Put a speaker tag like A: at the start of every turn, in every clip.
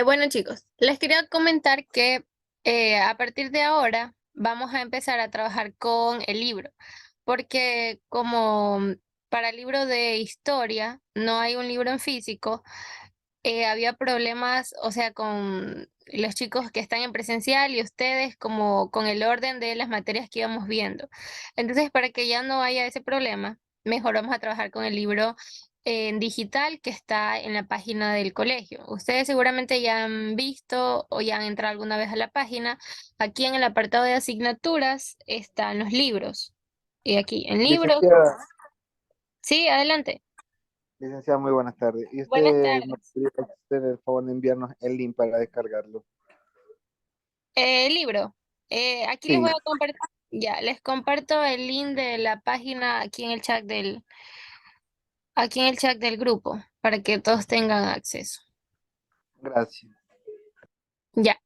A: Bueno, chicos, les quería comentar que a partir de ahora vamos a empezar a trabajar con el libro, porque como para el libro de historia no hay un libro en físico, había problemas, o sea, con los chicos que están en presencial y ustedes como con el orden de las materias que íbamos viendo. Entonces, para que ya no haya ese problema, mejor vamos a trabajar con el libro en digital que está en la página del colegio. Ustedes seguramente ya han visto o ya han entrado alguna vez a la página. Aquí en el apartado de asignaturas están los libros. Y aquí en libros,
B: Licenciada,
A: sí, adelante.
B: licenciada, muy buenas tardes. ¿Y
A: Buenas
B: usted nos
A: tardes.
B: podría hacer el favor de enviarnos el link para descargarlo?
A: Libro. Aquí les
B: Sí,
A: voy a compartir, ya, les comparto el link de la página aquí en el chat del grupo, para que todos tengan acceso.
B: gracias.
A: Ya.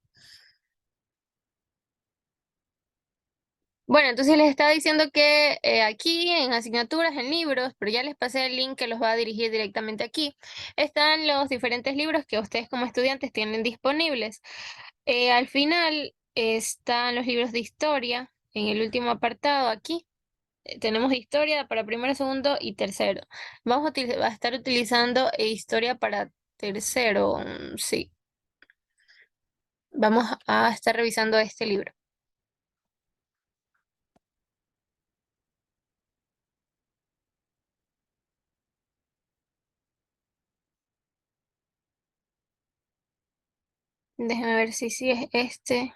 A: Bueno, entonces les estaba diciendo que aquí en asignaturas, en libros, pero ya les pasé el link que los va a dirigir directamente aquí, están los diferentes libros que ustedes como estudiantes tienen disponibles. Al final están los libros de historia, en el último apartado aquí. Tenemos historia para primero, segundo y tercero. Va a estar utilizando historia para tercero, sí. Vamos a estar revisando este libro. Déjenme ver si sí es este.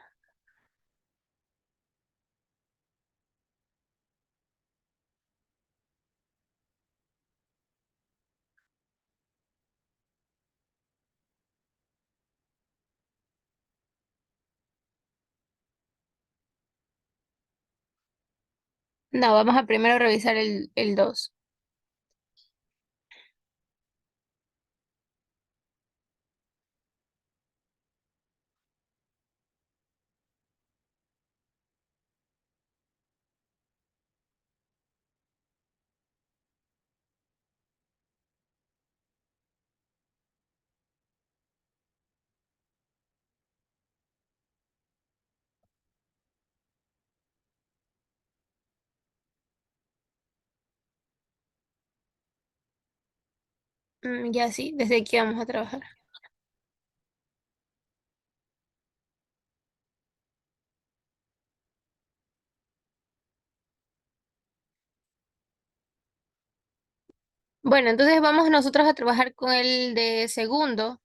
A: No, vamos a primero revisar el 2. Ya sí, desde aquí vamos a trabajar. Bueno, entonces vamos nosotros a trabajar con el de segundo,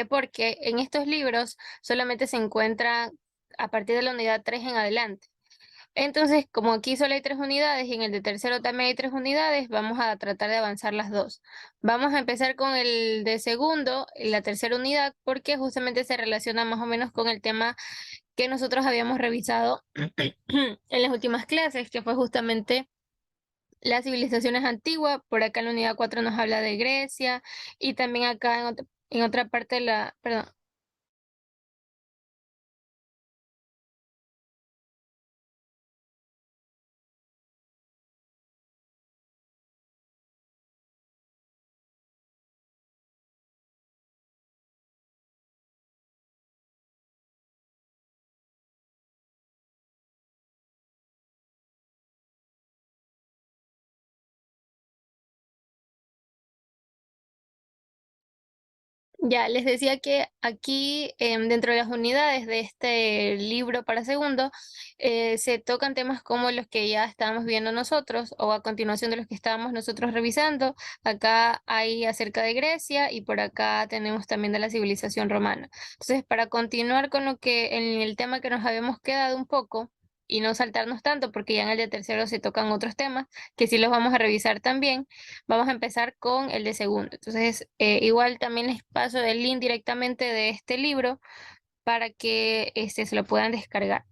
A: porque en estos libros solamente se encuentra a partir de la unidad 3 en adelante. Entonces, como aquí solo hay 3 unidades y en el de tercero también hay 3 unidades, vamos a tratar de avanzar las dos. Vamos a empezar con el de segundo, la tercera unidad, porque justamente se relaciona más o menos con el tema que nosotros habíamos revisado en las últimas clases, que fue justamente las civilizaciones antiguas. Por acá en la unidad 4 nos habla de Grecia y también acá en otra parte de la, perdón. Ya, les decía que aquí dentro de las unidades de este libro para segundo se tocan temas como los que ya estábamos viendo nosotros o a continuación de los que estábamos nosotros revisando. Acá hay acerca de Grecia y por acá tenemos también de la civilización romana. Entonces, para continuar con lo que en el tema que nos habíamos quedado un poco y no saltarnos tanto, porque ya en el de tercero se tocan otros temas que sí los vamos a revisar también. Vamos a empezar con el de segundo. Entonces, igual también les paso el link directamente de este libro para que se lo puedan descargar.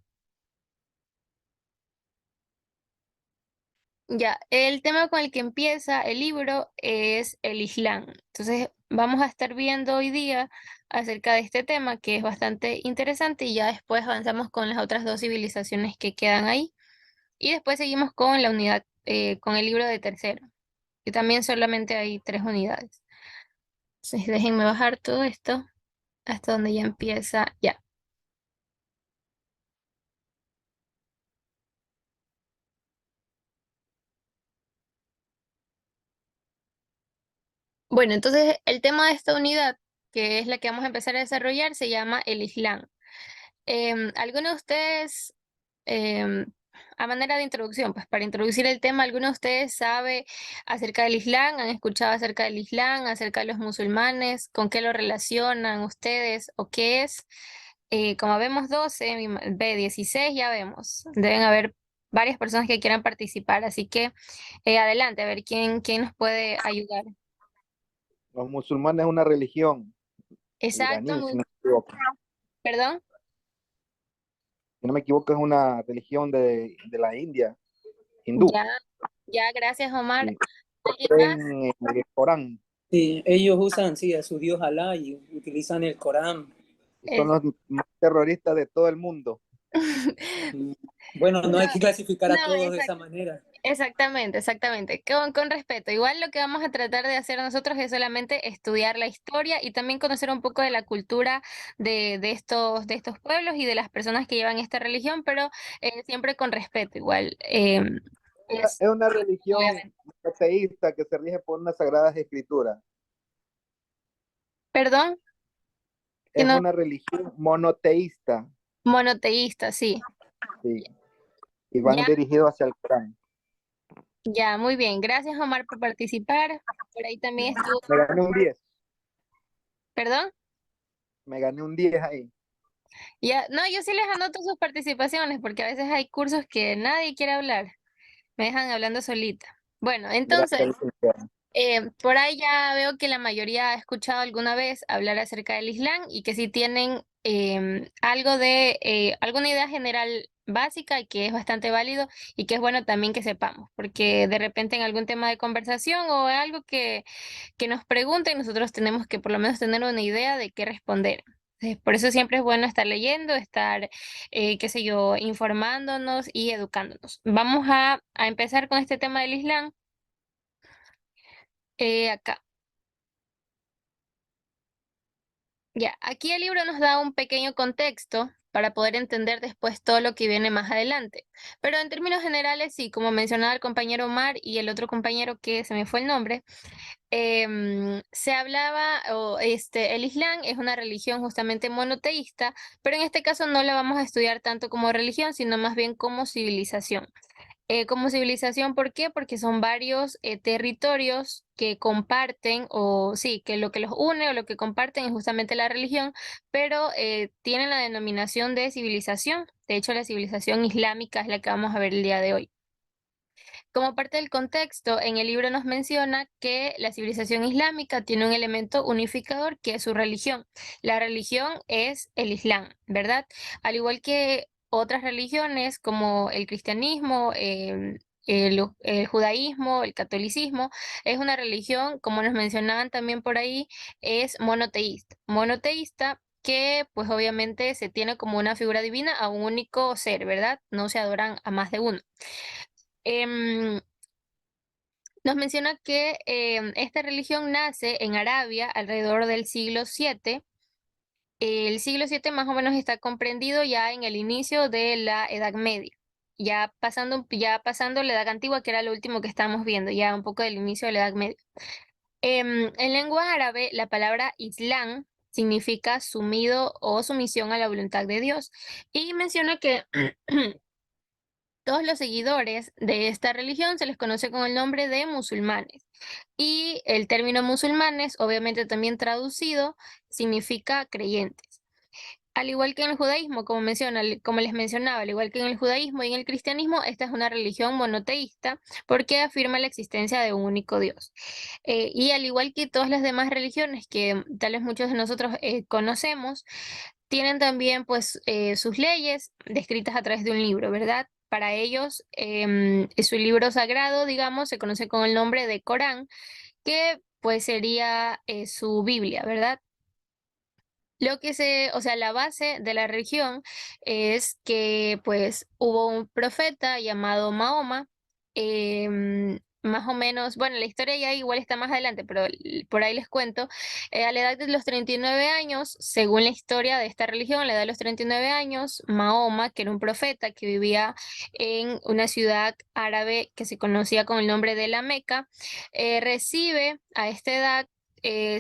A: Ya, el tema con el que empieza el libro es el Islam. Entonces, vamos a estar viendo hoy día acerca de este tema que es bastante interesante y ya después avanzamos con las otras dos civilizaciones que quedan ahí. Y después seguimos con la unidad, con el libro de tercero, que también solamente hay 3 unidades. Entonces, déjenme bajar todo esto. hasta donde ya empieza, ya. Bueno, entonces el tema de esta unidad, que es la que vamos a empezar a desarrollar, se llama el Islam. ¿Alguno de ustedes, em, a manera de introducción, pues para introducir el tema, alguno de ustedes sabe acerca del Islam? ¿Han escuchado acerca del Islam, acerca de los musulmanes? ¿Con qué lo relacionan ustedes o qué es? Como vemos 12, ve 16, ya vemos. Deben haber varias personas que quieran participar, así que adelante, a ver quién nos puede ayudar.
B: Los musulmanes es una religión
A: Exacto,
B: iraní, si no me equivoco.
A: perdón.
B: Si no me equivoco, es una religión de la India, hindú.
A: Ya, ya, gracias, Omar.
B: Sí.
A: ¿Alguien más?
B: Creen en el Corán.
C: Sí, ellos usan, sí, a su Dios Alá y utilizan el Corán.
B: Son
A: Es-
B: los más terroristas de todo el mundo.
C: Mm, Bueno, no
A: No,
C: hay que clasificar a
A: no,
C: todos de esa manera.
A: exactamente, exactamente. Con respeto. Igual lo que vamos a tratar de hacer nosotros es solamente estudiar la historia y también conocer un poco de la cultura de estos pueblos y de las personas que llevan esta religión, pero siempre con respeto, igual. Es,
B: Es una religión
A: obviamente.
B: monoteísta que se rige por unas sagradas escrituras.
A: Perdón, que
B: Es
A: no,
B: una religión monoteísta,
A: monoteísta, sí.
B: sí, y van
A: Ya,
B: dirigidos hacia el Corán.
A: ya, muy bien. Gracias, Omar, por participar. Por ahí también estuvo.
B: Me gané un 10,
A: ¿Perdón?
B: me gané un 10 ahí.
A: Ya, no, yo sí les anoto sus participaciones porque a veces hay cursos que nadie quiere hablar, me dejan hablando solita. Bueno,
B: Gracias,
A: entonces,
B: licenciada.
A: por ahí ya veo que la mayoría ha escuchado alguna vez hablar acerca del Islam y que sí tienen algo de, alguna idea general básica y que es bastante válido y que es bueno también que sepamos, porque de repente en algún tema de conversación o algo que nos pregunten, nosotros tenemos que por lo menos tener una idea de qué responder. Por eso siempre es bueno estar leyendo, estar, qué sé yo, informándonos y educándonos. Vamos a empezar con este tema del Islam. Acá. Ya, aquí el libro nos da un pequeño contexto para poder entender después todo lo que viene más adelante. Pero en términos generales, sí, como mencionaba el compañero Omar y el otro compañero que se me fue el nombre, se hablaba, el Islam es una religión justamente monoteísta, pero en este caso no la vamos a estudiar tanto como religión, sino más bien como civilización. Como civilización, ¿por qué? Porque son varios territorios que comparten, o sí, que lo que los une o lo que comparten es justamente la religión, pero tienen la denominación de civilización. De hecho, la civilización islámica es la que vamos a ver el día de hoy. Como parte del contexto, en el libro nos menciona que la civilización islámica tiene un elemento unificador que es su religión. La religión es el Islam, ¿verdad? Al igual que otras religiones como el cristianismo, el judaísmo, el catolicismo, es una religión, como nos mencionaban también por ahí, es monoteísta. Monoteísta que pues obviamente se tiene como una figura divina a un único ser, ¿verdad? No se adoran a más de uno. Em, Nos menciona que esta religión nace en Arabia alrededor del siglo VII. El siglo VII más o menos está comprendido ya en el inicio de la Edad Media, ya pasando la Edad Antigua, que era lo último que estamos viendo, ya un poco del inicio de la Edad Media. En lengua árabe, la palabra Islam significa sumido o sumisión a la voluntad de Dios y menciona que todos los seguidores de esta religión se les conoce con el nombre de musulmanes. Y el término musulmanes, obviamente también traducido, significa creyentes. Al igual que en el judaísmo, como les mencionaba, al igual que en el judaísmo y en el cristianismo, esta es una religión monoteísta porque afirma la existencia de un único Dios. Y al igual que todas las demás religiones que tal vez muchos de nosotros conocemos, tienen también pues sus leyes descritas a través de un libro, ¿verdad? Para ellos, su libro sagrado, digamos, se conoce con el nombre de Corán, que pues sería su Biblia, ¿verdad? O sea, la base de la religión es que pues hubo un profeta llamado Mahoma. más o menos, bueno, la historia ya igual está más adelante, pero por ahí les cuento, a la edad de los 39 años, según la historia de esta religión, a la edad de los 39 años, Mahoma, que era un profeta que vivía en una ciudad árabe que se conocía con el nombre de la Meca, recibe a esta edad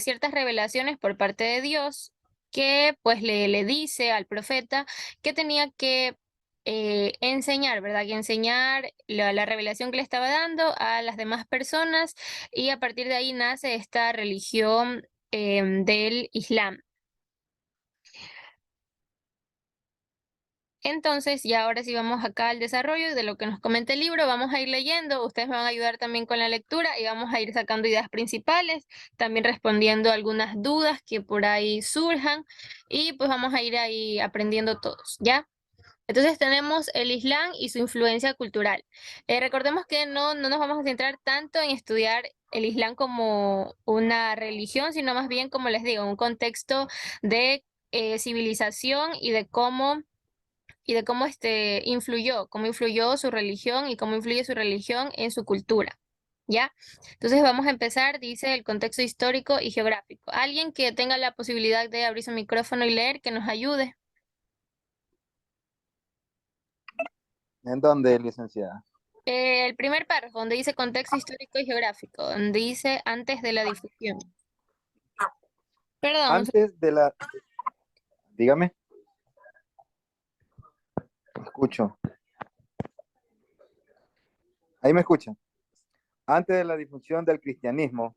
A: ciertas revelaciones por parte de Dios que pues le dice al profeta que tenía que enseñar, ¿verdad? Que enseñar la revelación que le estaba dando a las demás personas y a partir de ahí nace esta religión del Islam. Entonces, ya ahora sí vamos acá al desarrollo de lo que nos comenta el libro. Vamos a ir leyendo, ustedes me van a ayudar también con la lectura y vamos a ir sacando ideas principales, también respondiendo algunas dudas que por ahí surjan y pues vamos a ir ahí aprendiendo todos, ¿ya? Entonces tenemos el Islam y su influencia cultural. Recordemos que no nos vamos a centrar tanto en estudiar el Islam como una religión, sino más bien, como les digo, un contexto de civilización y de cómo influyó, cómo influyó su religión y cómo influye su religión en su cultura. ¿Ya? Entonces vamos a empezar, dice el contexto histórico y geográfico. Alguien que tenga la posibilidad de abrir su micrófono y leer, que nos ayude.
B: ¿En dónde, licenciada?
A: El primer párrafo, donde dice contexto histórico y geográfico, donde dice antes de la difusión. Perdón,
B: Antes de la... Dígame, escucho. Ahí me escuchan. Antes de la difusión del cristianismo,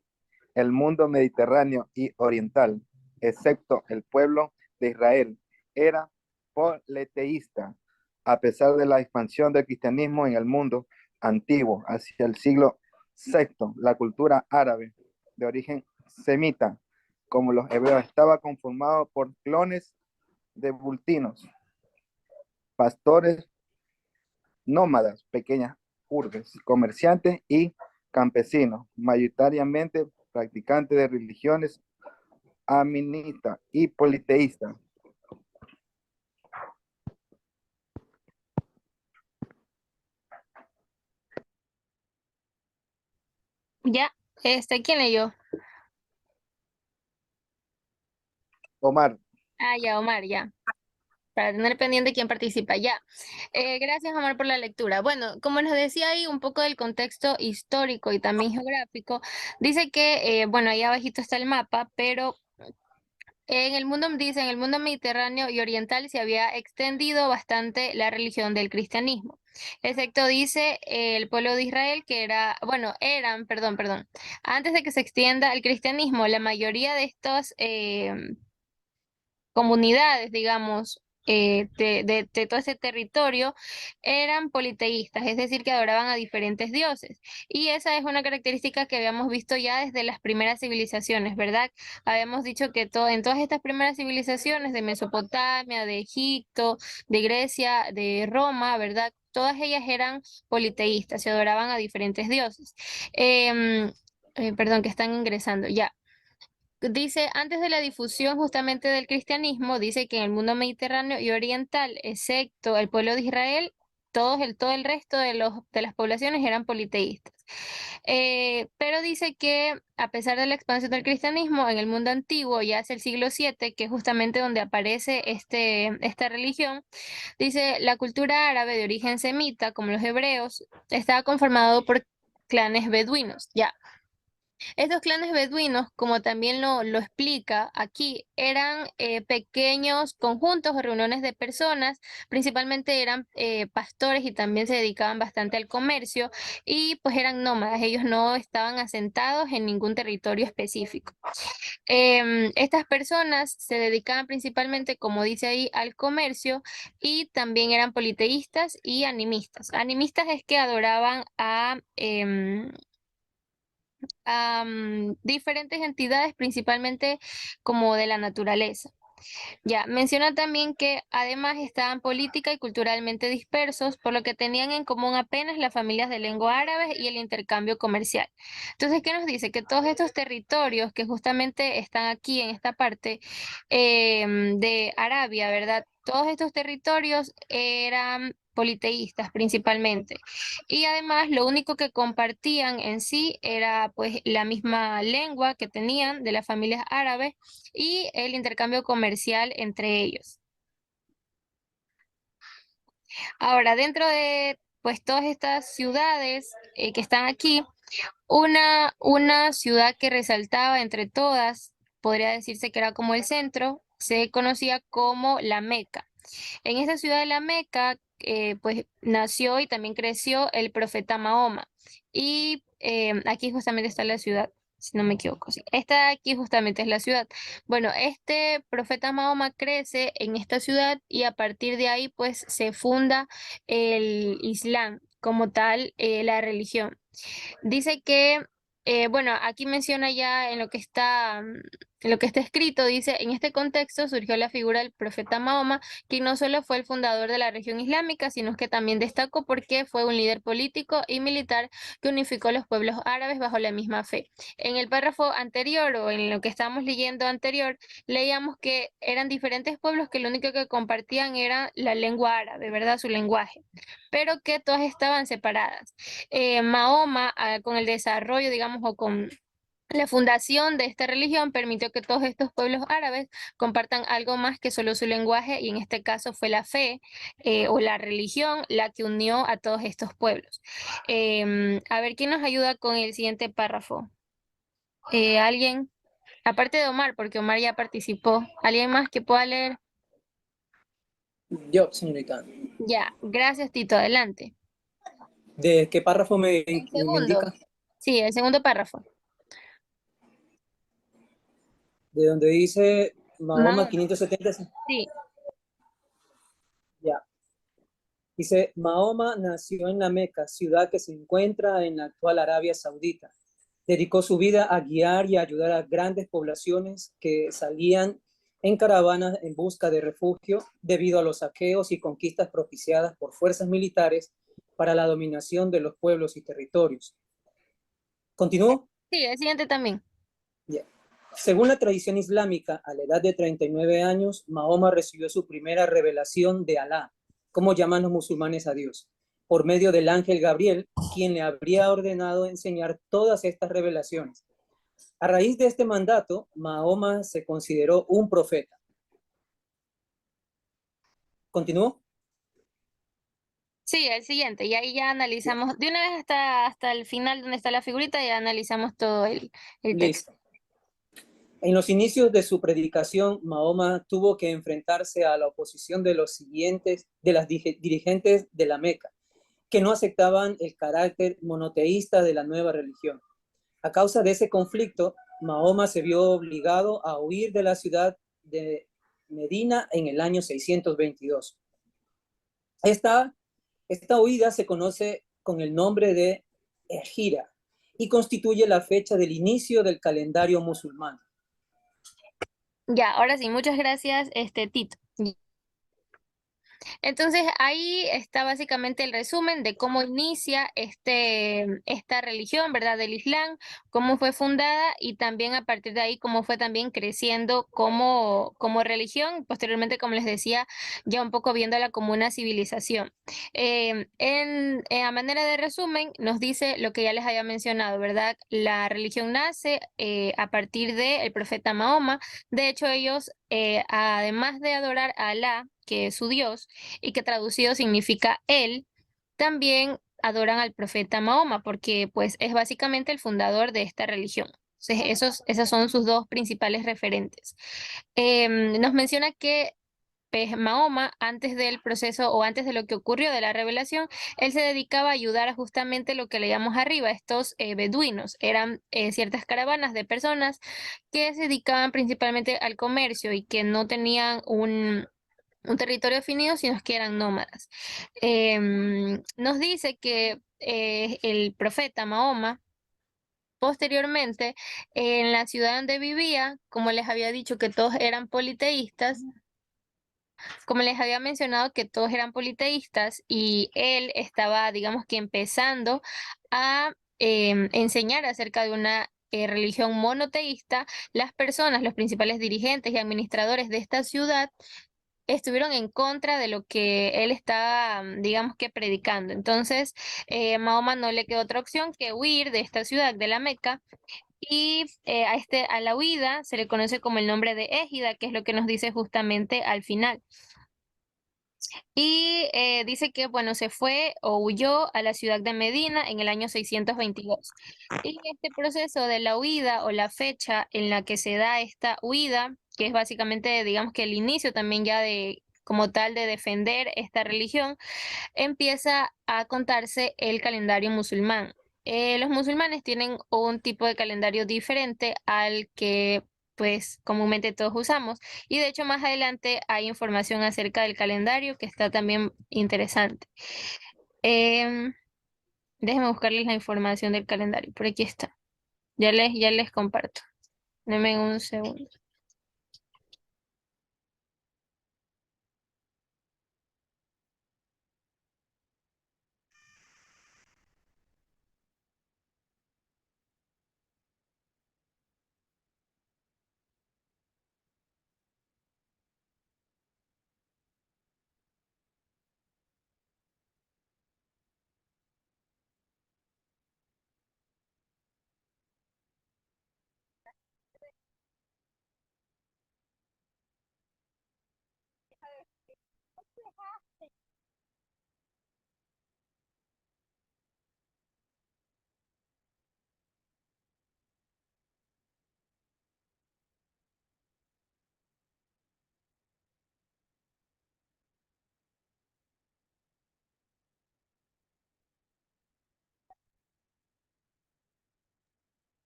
B: el mundo mediterráneo y oriental, excepto el pueblo de Israel, era politeísta, a pesar de la expansión del cristianismo en el mundo antiguo hacia el siglo VI. La cultura árabe de origen semita, como los hebreos, estaba conformado por clones de bultinos, pastores, nómadas, pequeñas urbes, comerciantes y campesinos, mayoritariamente practicantes de religiones aminita y politeísta.
A: ya, ¿quién leyó?
B: Omar,
A: Ah, ya, Omar, ya. Para tener pendiente quién participa, ya. Gracias, Omar, por la lectura. Bueno, como nos decía ahí, un poco del contexto histórico y también geográfico, dice que, bueno, ahí abajito está el mapa, pero en el mundo, dice, en el mundo mediterráneo y oriental se había extendido bastante la religión del cristianismo. Excepto, dice, el pueblo de Israel, que era, bueno, eran, perdón, antes de que se extienda el cristianismo, la mayoría de estos comunidades, digamos, de todo ese territorio, eran politeístas, es decir, que adoraban a diferentes dioses. Y esa es una característica que habíamos visto ya desde las primeras civilizaciones, ¿verdad? Habíamos dicho que en todas estas primeras civilizaciones de Mesopotamia, de Egipto, de Grecia, de Roma, ¿verdad? Todas ellas eran politeístas, se adoraban a diferentes dioses. Perdón, que están ingresando, ya. Dice, antes de la difusión justamente del cristianismo, dice que en el mundo mediterráneo y oriental, excepto el pueblo de Israel, todo el resto de las poblaciones eran politeístas. Pero dice que a pesar de la expansión del cristianismo en el mundo antiguo, ya hacia el siglo VII, que es justamente donde aparece esta religión, dice, la cultura árabe de origen semita, como los hebreos, estaba conformado por clanes beduinos, ya. Estos clanes beduinos, como también lo explica aquí, eran pequeños conjuntos o reuniones de personas, principalmente eran pastores y también se dedicaban bastante al comercio y pues eran nómadas, ellos no estaban asentados en ningún territorio específico. Estas personas se dedicaban principalmente, como dice ahí, al comercio y también eran politeístas y animistas. Animistas es que adoraban a diferentes entidades, principalmente como de la naturaleza. Ya, menciona también que además estaban política y culturalmente dispersos, por lo que tenían en común apenas las familias de lengua árabe y el intercambio comercial. Entonces, ¿qué nos dice? Que todos estos territorios que justamente están aquí en esta parte de Arabia, ¿verdad? Todos estos territorios eran politeístas principalmente. Y además lo único que compartían en sí era pues la misma lengua que tenían de las familias árabes y el intercambio comercial entre ellos. Ahora, dentro de pues todas estas ciudades que están aquí, una ciudad que resaltaba entre todas, podría decirse que era como el centro, se conocía como la Meca. En esta ciudad de la Meca, pues nació y también creció el profeta Mahoma. Y aquí justamente está la ciudad, si no me equivoco. Sí. Esta aquí justamente es la ciudad. Bueno, este profeta Mahoma crece en esta ciudad y a partir de ahí pues se funda el Islam como tal, la religión. Dice que, bueno, aquí menciona ya en lo que está escrito, dice, en este contexto surgió la figura del profeta Mahoma, quien no solo fue el fundador de la región islámica, sino que también destacó porque fue un líder político y militar que unificó los pueblos árabes bajo la misma fe. En el párrafo anterior o en lo que estábamos leyendo anterior, leíamos que eran diferentes pueblos que lo único que compartían era la lengua árabe, ¿verdad? Su lenguaje, pero que todas estaban separadas. Mahoma, con el desarrollo, digamos, o con la fundación de esta religión, permitió que todos estos pueblos árabes compartan algo más que solo su lenguaje, y en este caso fue la fe o la religión la que unió a todos estos pueblos. A ver, ¿quién nos ayuda con el siguiente párrafo? ¿Alguien? Aparte de Omar, porque Omar ya participó. ¿Alguien más que pueda leer?
C: Yo, señorita.
A: Ya, gracias, Tito, adelante.
C: ¿De qué párrafo me
A: El segundo.
C: indica?
A: Sí, el segundo párrafo.
C: De donde dice Mahoma
A: Mahoma,
C: 570.
A: sí.
C: Ya. Dice, Mahoma nació en la Meca, ciudad que se encuentra en la actual Arabia Saudita. Dedicó su vida a guiar y ayudar a grandes poblaciones que salían en caravanas en busca de refugio debido a los saqueos y conquistas propiciadas por fuerzas militares para la dominación de los pueblos y territorios. ¿Continúo?
A: Sí, el siguiente también.
C: Yeah. Según la tradición islámica, a la edad de 39 años, Mahoma recibió su primera revelación de Alá, como llaman los musulmanes a Dios, por medio del ángel Gabriel, quien le habría ordenado enseñar todas estas revelaciones. A raíz de este mandato, Mahoma se consideró un profeta. ¿Continúo?
A: Sí, el siguiente. Y ahí ya analizamos, de una vez hasta el final donde está la figurita, ya analizamos todo el texto.
C: Listo. En los inicios de su predicación, Mahoma tuvo que enfrentarse a la oposición de las dirigentes de la Meca, que no aceptaban el carácter monoteísta de la nueva religión. A causa de ese conflicto, Mahoma se vio obligado a huir de la ciudad de Medina en el año 622. Esta huida se conoce con el nombre de Hejira y constituye la fecha del inicio del calendario musulmán.
A: Ya, ahora sí, muchas gracias, Tito. Entonces ahí está básicamente el resumen de cómo inicia esta religión, ¿verdad? Del Islam, cómo fue fundada y también a partir de ahí cómo fue también creciendo como religión, posteriormente, como les decía, ya un poco viéndola como una civilización. A manera de resumen, nos dice lo que ya les había mencionado, ¿verdad? La religión nace a partir del profeta Mahoma. De hecho, ellos, además de adorar a Alá, que es su Dios, y que traducido significa él, también adoran al profeta Mahoma, porque pues es básicamente el fundador de esta religión. Entonces, esos son sus dos principales referentes. Nos menciona que pues, Mahoma, antes del proceso o antes de lo que ocurrió de la revelación, él se dedicaba a ayudar a justamente lo que leíamos arriba, estos beduinos. Eran ciertas caravanas de personas que se dedicaban principalmente al comercio y que no tenían un territorio definido, sino que eran nómadas. Nos dice que el profeta Mahoma, posteriormente, en la ciudad donde vivía, como les había dicho que todos eran politeístas, como les había mencionado que todos eran politeístas y él estaba, digamos que empezando a enseñar acerca de una religión monoteísta, las personas, los principales dirigentes y administradores de esta ciudad, estuvieron en contra de lo que él estaba, digamos que predicando. Entonces, Mahoma no le quedó otra opción que huir de esta ciudad, de la Meca, y a la huida se le conoce como el nombre de Égida, que es lo que nos dice justamente al final. Y dice que, bueno, se fue o huyó a la ciudad de Medina en el año 622. Y este proceso de la huida o la fecha en la que se da esta huida, que es básicamente, digamos que el inicio también ya de como tal de defender esta religión, empieza a contarse el calendario musulmán. Los musulmanes tienen un tipo de calendario diferente al que pues comúnmente todos usamos. Y de hecho más adelante hay información acerca del calendario que está también interesante. Em, Déjenme buscarles la información del calendario. Por aquí está. Ya les comparto. Denme un segundo.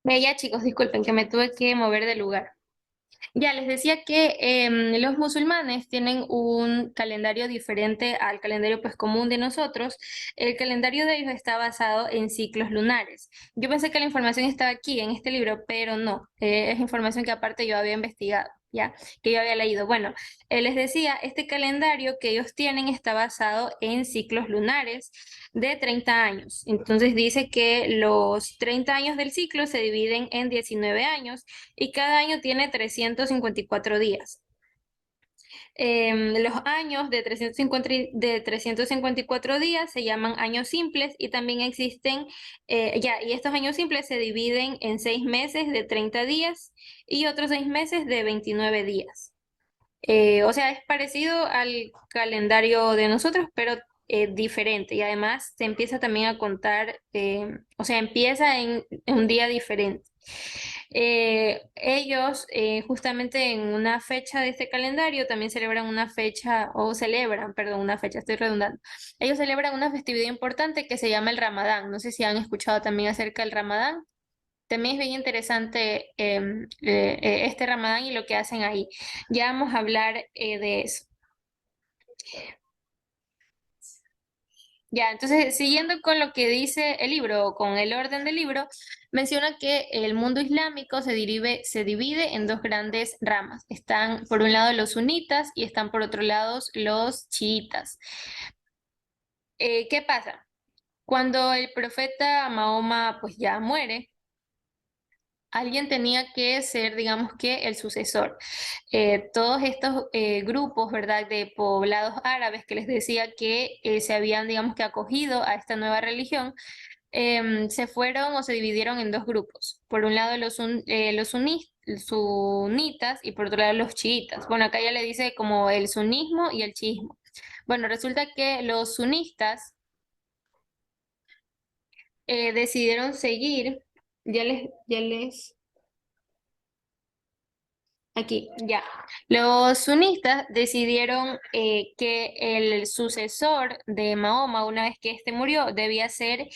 A: Ya chicos, disculpen que me tuve que mover de lugar. Ya les decía que los musulmanes tienen un calendario diferente al calendario pues común de nosotros. El calendario de ellos está basado en ciclos lunares. Yo pensé que la información estaba aquí en este libro, pero no, es información que aparte yo había investigado, ya, que yo había leído. Bueno, les decía, este calendario que ellos tienen está basado en ciclos lunares de 30 años. Entonces dice que los 30 años del ciclo se dividen en 19 años y cada año tiene 354 días. Los años de 354 días se llaman años simples y también existen, y estos años simples se dividen en 6 meses de 30 días y otros 6 meses de 29 días. O sea, es parecido al calendario de nosotros, pero diferente. Y además se empieza también a contar, o sea, empieza en un día diferente. Ellos, justamente en una fecha de este calendario, también celebran una fecha, o celebran, perdón, una fecha, estoy redundando. Ellos celebran una festividad importante que se llama el Ramadán. No sé si han escuchado también acerca del Ramadán. También es bien interesante este Ramadán y lo que hacen ahí. Ya vamos a hablar de eso. Ya, entonces, siguiendo con lo que dice el libro, o con el orden del libro, menciona que el mundo islámico se divide en dos grandes ramas. Están por un lado los sunitas y están por otro lado los chiitas. ¿Qué pasa? Cuando el profeta Mahoma pues ya muere, alguien tenía que ser, digamos que, el sucesor. Todos estos grupos, ¿verdad?, de poblados árabes que les decía que se habían, digamos que, acogido a esta nueva religión, se fueron o se dividieron en dos grupos. Por un lado los sunitas y por otro lado los chiitas. Bueno, acá ya le dice como el sunismo y el chiismo. Bueno, resulta que los sunistas decidieron seguir, ya les aquí, ya. Los sunistas decidieron que el sucesor de Mahoma, una vez que éste murió, debía ser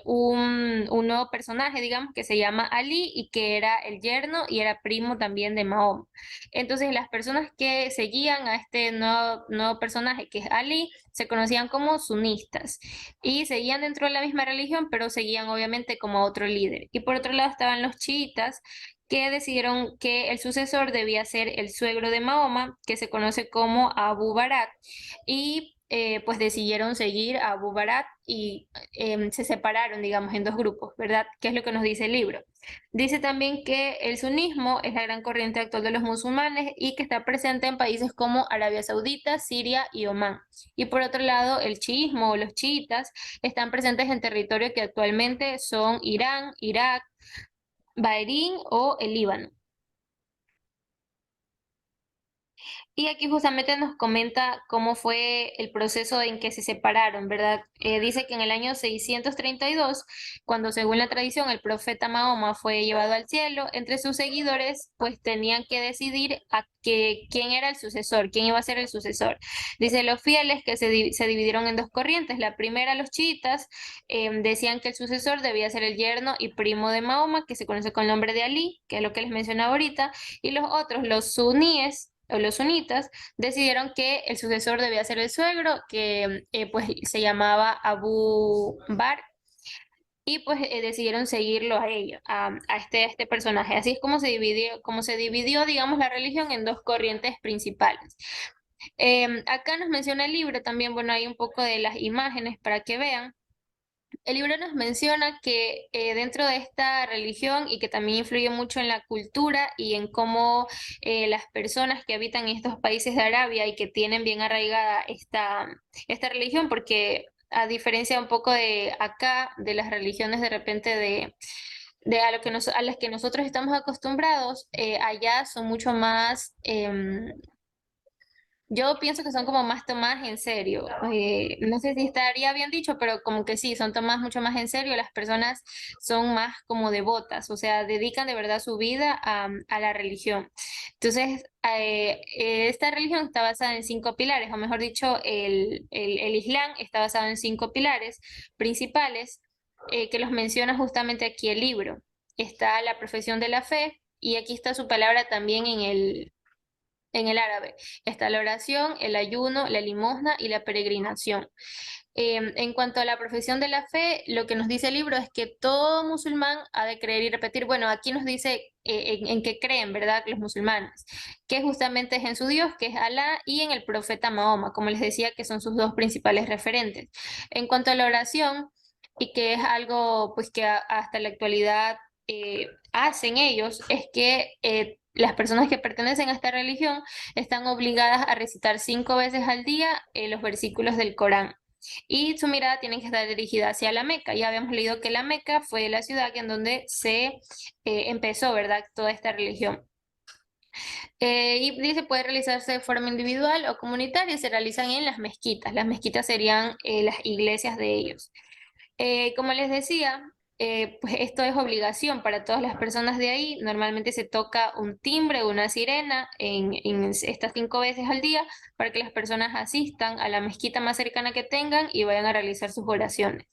A: un nuevo personaje, digamos, que se llama Ali y que era el yerno y era primo también de Mahoma. Entonces, las personas que seguían a este nuevo personaje, que es Ali, se conocían como sunistas y seguían dentro de la misma religión, pero seguían obviamente como otro líder. Y por otro lado estaban los chiitas que decidieron que el sucesor debía ser el suegro de Mahoma, que se conoce como Abu Barak, y pues decidieron seguir a Abu Barak y se separaron, digamos, en dos grupos, ¿verdad? ¿Qué es lo que nos dice el libro? Dice también que el sunismo es la gran corriente actual de los musulmanes y que está presente en países como Arabia Saudita, Siria y Omán. Y por otro lado, el chiismo o los chiitas están presentes en territorio que actualmente son Irán, Irak, Bahrein o el Líbano. Y aquí justamente nos comenta cómo fue el proceso en que se separaron, ¿verdad? Dice que en el año 632, cuando según la tradición el profeta Mahoma fue llevado al cielo, entre sus seguidores pues tenían que decidir quién era el sucesor, quién iba a ser el sucesor. Dice los fieles que se dividieron en dos corrientes. La primera, los chiitas, decían que el sucesor debía ser el yerno y primo de Mahoma, que se conoce con el nombre de Ali, que es lo que les mencionaba ahorita, y los otros, los suníes, o los sunitas, decidieron que el sucesor debía ser el suegro, que pues se llamaba Abu Bakr, y pues decidieron seguirlo a ellos, a este personaje. Así es como se dividió, digamos, la religión en dos corrientes principales. Acá nos menciona el libro también, bueno, hay un poco de las imágenes para que vean. El libro nos menciona que dentro de esta religión y que también influye mucho en la cultura y en cómo las personas que habitan en estos países de Arabia y que tienen bien arraigada esta religión, porque a diferencia un poco de acá, de las religiones de repente a las que nosotros estamos acostumbrados, allá son mucho más yo pienso que son como más tomadas en serio. No sé si estaría bien dicho, pero como que sí, son tomadas mucho más en serio. Las personas son más como devotas, o sea, dedican de verdad su vida a la religión. Entonces, esta religión está basada en cinco pilares, o mejor dicho, el Islam está basado en cinco pilares principales que los menciona justamente aquí el libro. Está la profesión de la fe, y aquí está su palabra también en el árabe. Está la oración, el ayuno, la limosna y la peregrinación. En cuanto a la profesión de la fe, lo que nos dice el libro es que todo musulmán ha de creer y repetir, bueno, aquí nos dice en qué creen, ¿verdad? Los musulmanes, que justamente es en su Dios, que es Alá, y en el profeta Mahoma, como les decía, que son sus dos principales referentes. En cuanto a la oración, y que es algo pues que hasta la actualidad hacen ellos, es que las personas que pertenecen a esta religión están obligadas a recitar 5 veces al día los versículos del Corán. Y su mirada tiene que estar dirigida hacia la Meca. Ya habíamos leído que la Meca fue la ciudad en donde se empezó, ¿verdad?, toda esta religión. Y dice, puede realizarse de forma individual o comunitaria y se realizan en las mezquitas. Las mezquitas serían las iglesias de ellos. Como les decía, pues esto es obligación para todas las personas de ahí. Normalmente se toca un timbre, una sirena en estas 5 veces al día para que las personas asistan a la mezquita más cercana que tengan y vayan a realizar sus oraciones.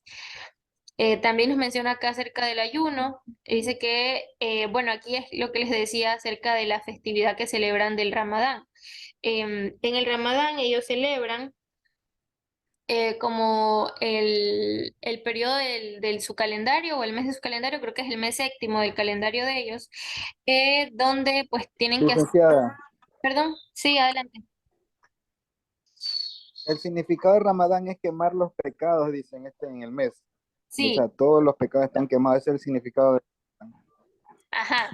A: También nos menciona acá acerca del ayuno. Dice que, bueno, aquí es lo que les decía acerca de la festividad que celebran del Ramadán. En el Ramadán ellos celebran como el periodo su calendario o el mes de su calendario, creo que es el mes séptimo del calendario de ellos, donde pues tienen que hacer,
B: Licenciada,
A: perdón, sí, adelante.
B: el significado de Ramadán es quemar los pecados, dicen en el mes. O
A: Sí,
B: sea, todos los pecados están quemados, ese es el significado de Ramadán.
A: ajá,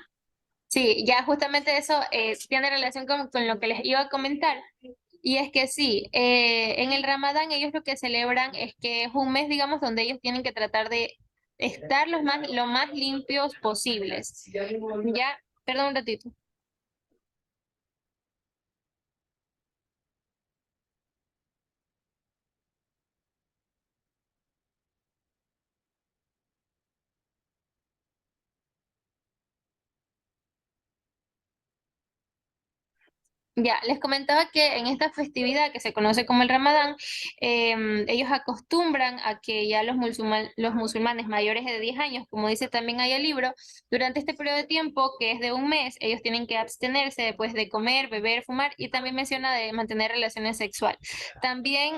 A: sí, ya justamente eso tiene relación con lo que les iba a comentar. Y es que sí, en el Ramadán ellos lo que celebran es que es un mes, digamos, donde ellos tienen que tratar de estar lo más limpios posibles. Ya, perdón un ratito. Ya, les comentaba que en esta festividad que se conoce como el Ramadán, ellos acostumbran a que ya los musulmanes mayores de 10 años, como dice también ahí el libro, durante este periodo de tiempo, que es de un mes, ellos tienen que abstenerse después de comer, beber, fumar, y también menciona de mantener relaciones sexuales. También,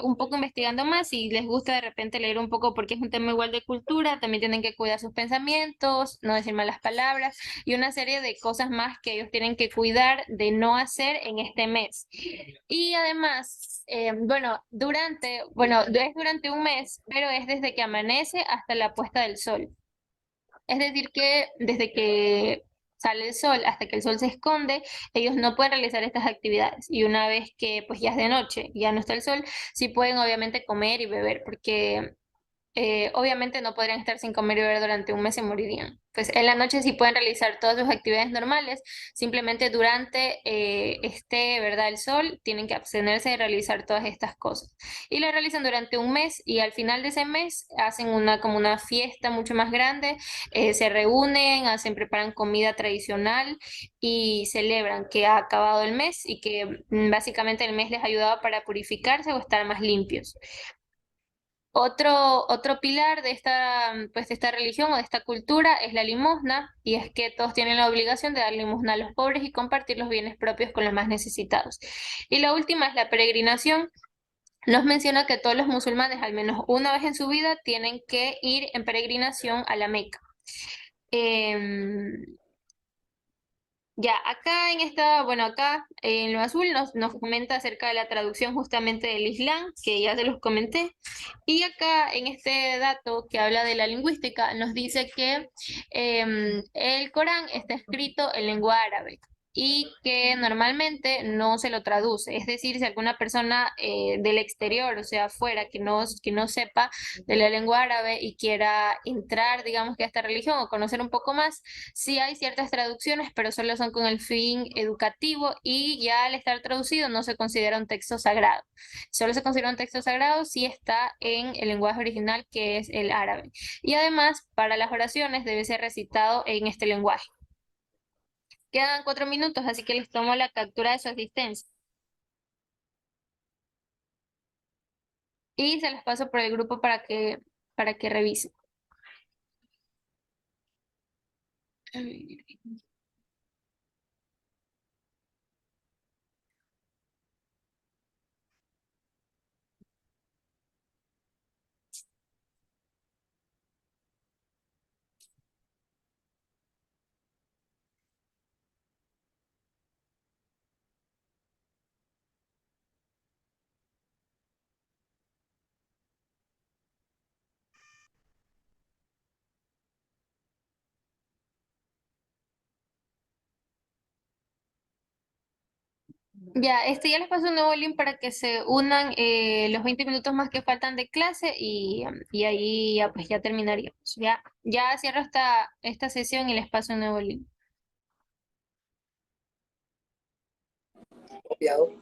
A: un poco investigando más, si les gusta de repente leer un poco porque es un tema igual de cultura, también tienen que cuidar sus pensamientos, no decir malas palabras y una serie de cosas más que ellos tienen que cuidar de no hacer hacer en este mes. Y además, es durante un mes, pero es desde que amanece hasta la puesta del sol. Es decir, que desde que sale el sol hasta que el sol se esconde, ellos no pueden realizar estas actividades. Y una vez que pues ya es de noche, ya no está el sol, sí pueden obviamente comer y beber, porque obviamente no podrían estar sin comer y beber durante un mes, se morirían. Pues en la noche sí pueden realizar todas sus actividades normales, simplemente durante ¿verdad? El sol, tienen que abstenerse de realizar todas estas cosas. Y lo realizan durante un mes y al final de ese mes hacen como una fiesta mucho más grande, se reúnen, preparan comida tradicional y celebran que ha acabado el mes y que básicamente el mes les ha ayudado para purificarse o estar más limpios. Otro pilar de esta religión o de esta cultura es la limosna, y es que todos tienen la obligación de dar limosna a los pobres y compartir los bienes propios con los más necesitados. Y la última es la peregrinación. Nos menciona que todos los musulmanes, al menos una vez en su vida, tienen que ir en peregrinación a la Meca. Em, ya, acá en lo azul nos comenta acerca de la traducción justamente del Islam, que ya se los comenté. Y acá en este dato que habla de la lingüística, nos dice que el Corán está escrito en lengua árabe y que normalmente no se lo traduce. Es decir, si alguna persona del exterior, o sea, afuera, que no sepa de la lengua árabe y quiera entrar, digamos que a esta religión o conocer un poco más, sí hay ciertas traducciones, pero solo son con el fin educativo y ya al estar traducido no se considera un texto sagrado. Solo se considera un texto sagrado si está en el lenguaje original, que es el árabe. Y además, para las oraciones debe ser recitado en este lenguaje. Quedan 4 minutos, así que les tomo la captura de su asistencia. Y se las paso por el grupo para que revisen. Ya, ya les paso un nuevo link para que se unan los 20 minutos más que faltan de clase y ahí ya, pues ya terminaríamos. Ya cierro esta sesión y les paso un nuevo link.
C: Copiado.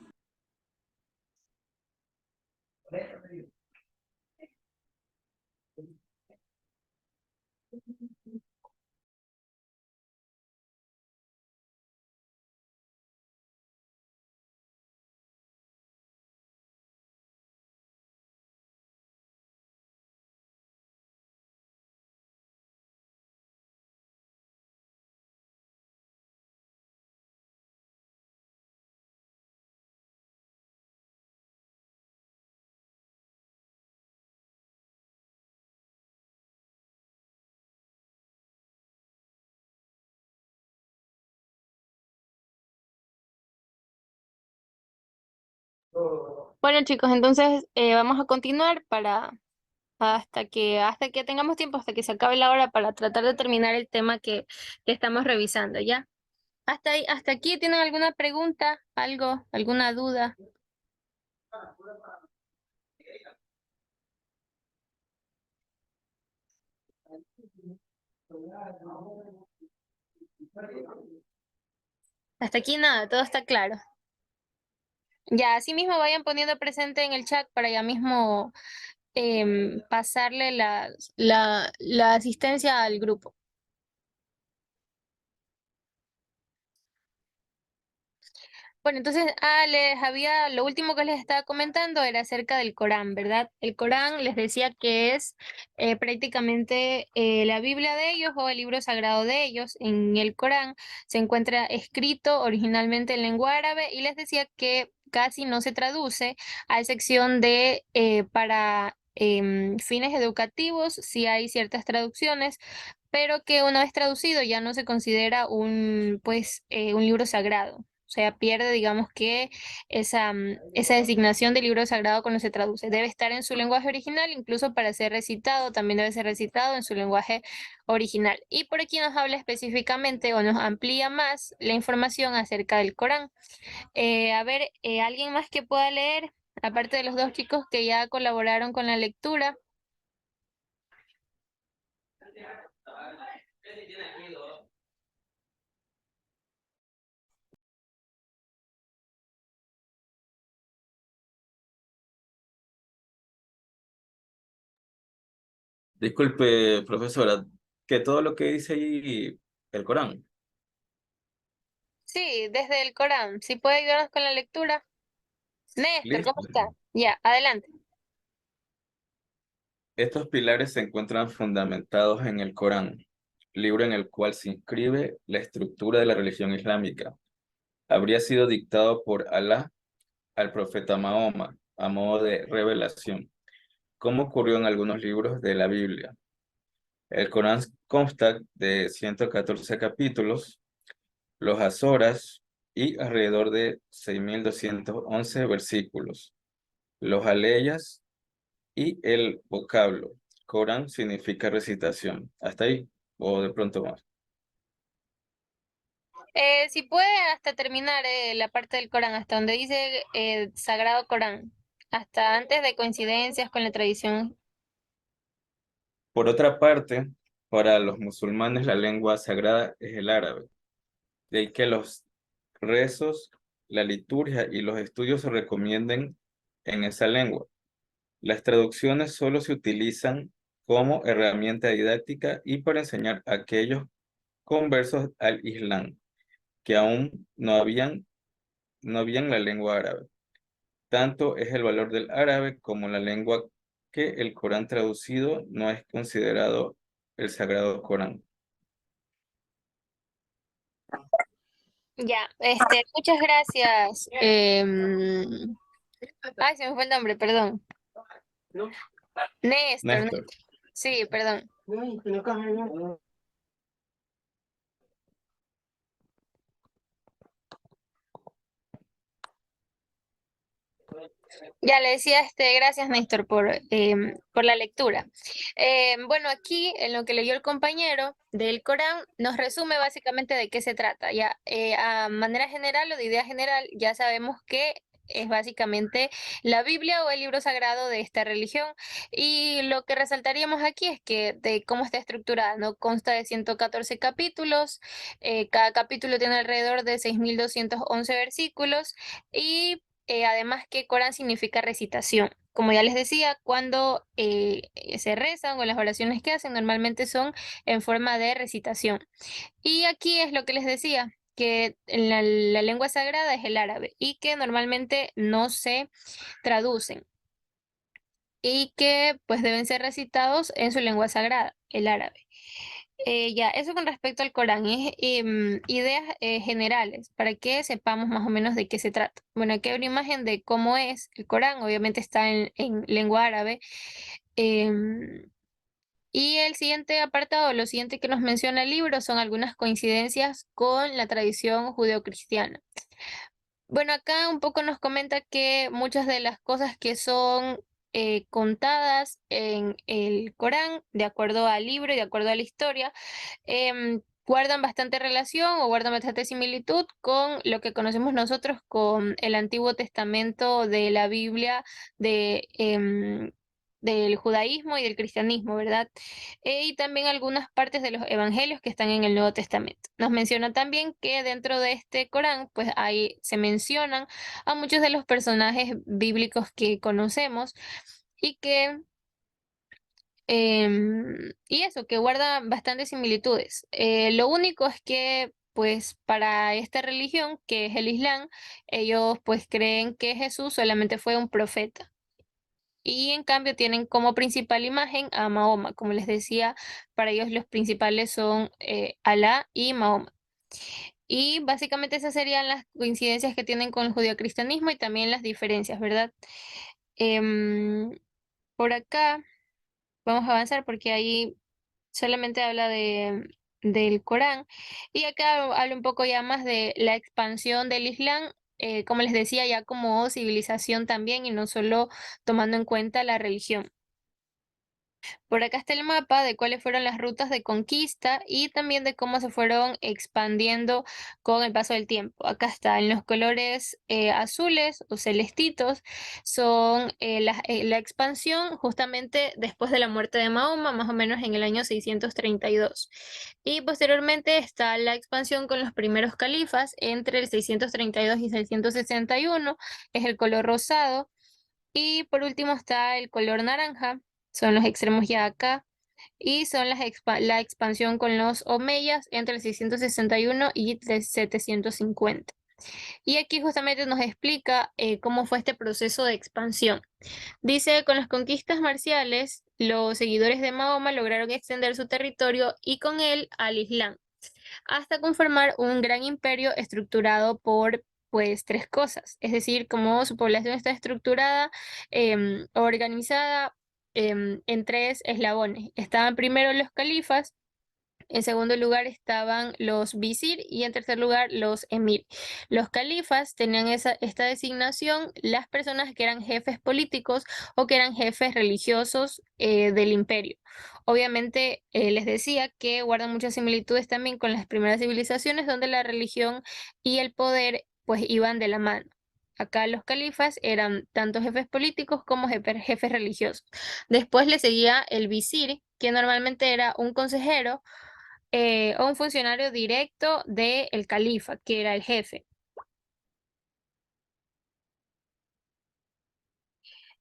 A: Bueno, chicos, entonces vamos a continuar hasta que tengamos tiempo, hasta que se acabe la hora para tratar de terminar el tema que estamos revisando, ¿ya? Hasta aquí, ¿tienen alguna pregunta, alguna duda? Hasta aquí nada, todo está claro. Ya, así mismo vayan poniendo presente en el chat para ya mismo pasarle la asistencia al grupo. Bueno, entonces, lo último que les estaba comentando era acerca del Corán, ¿verdad? El Corán les decía que es prácticamente la Biblia de ellos o el libro sagrado de ellos. En el Corán se encuentra escrito originalmente en lengua árabe y les decía que casi no se traduce, a excepción de para fines educativos, sí hay ciertas traducciones, pero que una vez traducido ya no se considera un libro sagrado. O sea, pierde, digamos que esa designación de libro sagrado cuando se traduce. Debe estar en su lenguaje original, incluso para ser recitado, también debe ser recitado en su lenguaje original. Y por aquí nos habla específicamente o nos amplía más la información acerca del Corán. A ver, ¿alguien más que pueda leer? Aparte de los dos chicos que ya colaboraron con la lectura.
D: Disculpe, profesora, que todo lo que dice ahí el Corán.
A: Sí, desde el Corán. Si puede ayudarnos con la lectura. Néstor, ¿cómo
D: Listo.
A: está? Ya, adelante.
D: Estos pilares se encuentran fundamentados en el Corán, libro en el cual se inscribe la estructura de la religión islámica. Habría sido dictado por Alá al profeta Mahoma a modo de revelación, como ocurrió en algunos libros de la Biblia. El Corán consta de 114 capítulos, los Asoras y alrededor de 6.211 versículos. Los aleyas y el vocablo. Corán significa recitación. Hasta ahí, o de pronto más.
A: Si puede hasta terminar la parte del Corán, hasta donde dice Sagrado Corán, hasta antes de coincidencias con la tradición.
D: Por otra parte, para los musulmanes la lengua sagrada es el árabe. De ahí que los rezos, la liturgia y los estudios se recomienden en esa lengua. Las traducciones solo se utilizan como herramienta didáctica y para enseñar a aquellos conversos al Islam, que aún no habían la lengua árabe. Tanto es el valor del árabe como la lengua que el Corán traducido no es considerado el Sagrado Corán.
A: Ya, muchas gracias. Ay, se me fue el nombre, perdón. Néstor,
D: Néstor,
A: sí, perdón. Ya le decía, gracias Néstor por la lectura. Bueno, aquí en lo que leyó el compañero del Corán nos resume básicamente de qué se trata. Ya, a manera general o de idea general, ya sabemos que es básicamente la Biblia o el libro sagrado de esta religión. Y lo que resaltaríamos aquí es que de cómo está estructurada, ¿no? Consta de 114 capítulos, cada capítulo tiene alrededor de 6.211 versículos y además que Corán significa recitación. Como ya les decía, cuando se rezan o las oraciones que hacen normalmente son en forma de recitación. Y aquí es lo que les decía, que la lengua sagrada es el árabe y que normalmente no se traducen y que pues deben ser recitados en su lengua sagrada, el árabe. Ya, eso con respecto al Corán, es ideas generales para que sepamos más o menos de qué se trata. Bueno, aquí hay una imagen de cómo es el Corán, obviamente está en lengua árabe. em, y el siguiente apartado, lo siguiente que nos menciona el libro son algunas coincidencias con la tradición judeocristiana. Bueno, acá un poco nos comenta que muchas de las cosas que son contadas en el Corán, de acuerdo al libro y de acuerdo a la historia, guardan bastante relación o guardan bastante similitud con lo que conocemos nosotros con el Antiguo Testamento de la Biblia, del judaísmo y del cristianismo, ¿verdad? Y también algunas partes de los evangelios que están en el Nuevo Testamento. Nos menciona también que dentro de este Corán, pues ahí se mencionan a muchos de los personajes bíblicos que conocemos y que y eso, que guarda bastantes similitudes. Lo único es que, pues, para esta religión, que es el Islam, ellos pues creen que Jesús solamente fue un profeta. Y en cambio tienen como principal imagen a Mahoma. Como les decía, para ellos los principales son Alá y Mahoma. Y básicamente esas serían las coincidencias que tienen con el judeocristianismo y también las diferencias, ¿verdad? Em, por acá vamos a avanzar porque ahí solamente habla del Corán. Y acá hablo un poco ya más de la expansión del Islam, como les decía, ya como civilización también y no solo tomando en cuenta la religión. Por acá está el mapa de cuáles fueron las rutas de conquista y también de cómo se fueron expandiendo con el paso del tiempo. Acá está, en los colores azules o celestitos son la expansión justamente después de la muerte de Mahoma, más o menos en el año 632. Y posteriormente está la expansión con los primeros califas entre el 632 y 661, es el color rosado. Y por último está el color naranja, son los extremos ya acá, y son la expansión con los omeyas entre el 661 y el 750. Y aquí justamente nos explica cómo fue este proceso de expansión. Dice, con las conquistas marciales, los seguidores de Mahoma lograron extender su territorio y con él al Islam, hasta conformar un gran imperio estructurado por pues tres cosas, es decir, como su población está estructurada, organizada en tres eslabones. Estaban primero los califas, en segundo lugar estaban los visir y en tercer lugar los emir. Los califas tenían esta designación las personas que eran jefes políticos o que eran jefes religiosos del imperio. Obviamente les decía que guardan muchas similitudes también con las primeras civilizaciones donde la religión y el poder pues iban de la mano. Acá los califas eran tanto jefes políticos como jefes religiosos. Después le seguía el visir, que normalmente era un consejero o un funcionario directo del califa, que era el jefe.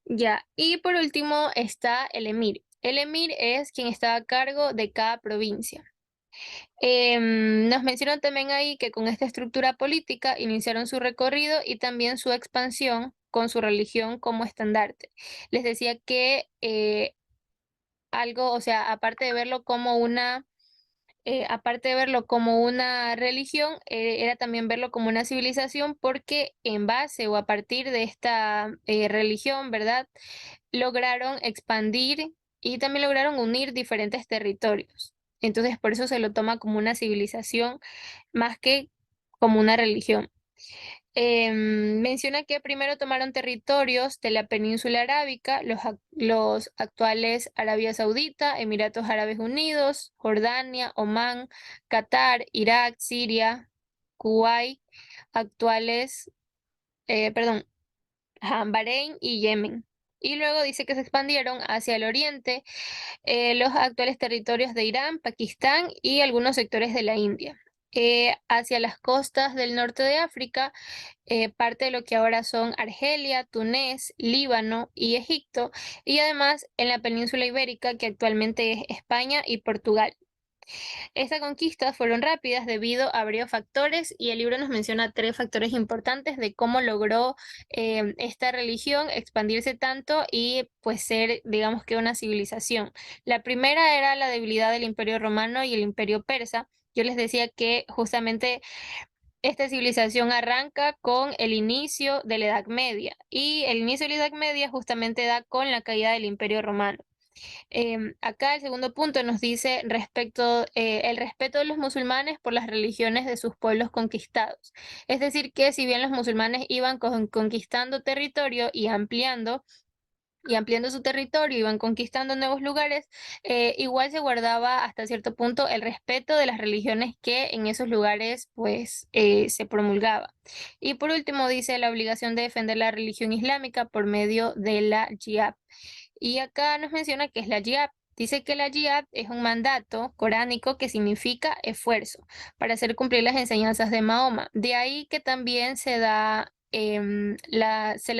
A: Ya, y por último está el emir. El emir es quien está a cargo de cada provincia. Nos mencionan también ahí que con esta estructura política iniciaron su recorrido y también su expansión con su religión como estandarte. Les decía que algo, o sea, aparte de verlo como una religión, era también verlo como una civilización porque en base o a partir de esta religión, ¿verdad? Lograron expandir y también lograron unir diferentes territorios. Entonces, por eso se lo toma como una civilización más que como una religión. Menciona que primero tomaron territorios de la península arábica, los actuales Arabia Saudita, Emiratos Árabes Unidos, Jordania, Omán, Qatar, Irak, Siria, Kuwait, actuales, perdón, Bahrein y Yemen. Y luego dice que se expandieron hacia el oriente, los actuales territorios de Irán, Pakistán y algunos sectores de la India. Hacia las costas del norte de África, parte de lo que ahora son Argelia, Túnez, Líbano y Egipto, y además en la península ibérica, que actualmente es España y Portugal. Estas conquistas fueron rápidas debido a varios factores y el libro nos menciona tres factores importantes de cómo logró esta religión expandirse tanto y pues ser, digamos que una civilización. La primera era la debilidad del Imperio Romano y el Imperio Persa. Yo les decía que justamente esta civilización arranca con el inicio de la Edad Media y el inicio de la Edad Media justamente da con la caída del Imperio Romano. Acá el segundo punto nos dice respecto el respeto de los musulmanes por las religiones de sus pueblos conquistados. Es decir, que si bien los musulmanes iban conquistando territorio y ampliando su territorio, iban conquistando nuevos lugares, igual se guardaba hasta cierto punto el respeto de las religiones que en esos lugares pues se promulgaba. Y por último dice la obligación de defender la religión islámica por medio de la jihad. Y acá nos menciona que es la jihad. Dice que la jihad es un mandato coránico que significa esfuerzo para hacer cumplir las enseñanzas de Mahoma. De ahí que también se la